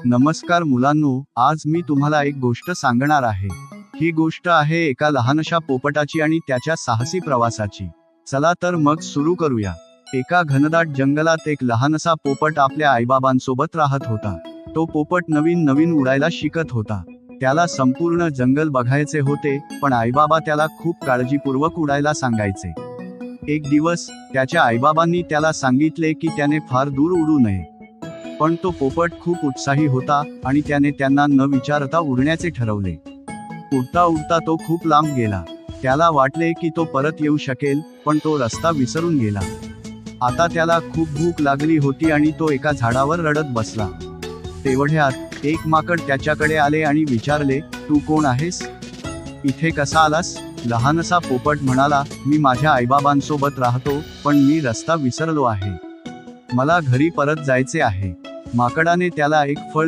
नमस्कार मुलांनो, आज मी तुम्हाला एक गोष्ट सांगणार आहे। ही गोष्ट आहे एका लहानशा पोपटाची आणि त्याच्या साहसी प्रवासाची। चला तर मग सुरू करूया। एका घनदाट जंगलात एक लहानसा पोपट आपल्या आईबाबांसोबत राहत होता। तो पोपट नवीन नवीन उडायला शिकत होता। त्याला संपूर्ण जंगल बघायचे होते, पण आईबाबा त्याला खूप काळजीपूर्वक उडायला सांगायचे। एक दिवस त्याच्या आईबाबांनी त्याला सांगितले की त्याने फार दूर उडू नये। पण तो पोपट खूप उत्साही होता आणि त्याने त्यांना न विचारता उडण्याचे ठरवले। उडता उडता तो खूप लांब गेला। त्याला वाटले की तो परत येऊ शकेल, पण तो रस्ता विसरून गेला। आता त्याला खूप भूक लागली होती आणि तो एका झाडावर रडत बसला। तेवढ्यात एक माकड त्याच्याकडे आले आणि विचारले, तू कोण आहेस? इथे कसा आलास? लहानसा पोपट म्हणाला, मी माझ्या आईबाबांसोबत राहतो, पण मी रस्ता विसरलो आहे। मला घरी परत जायचे आहे। माकडाने त्याला एक फळ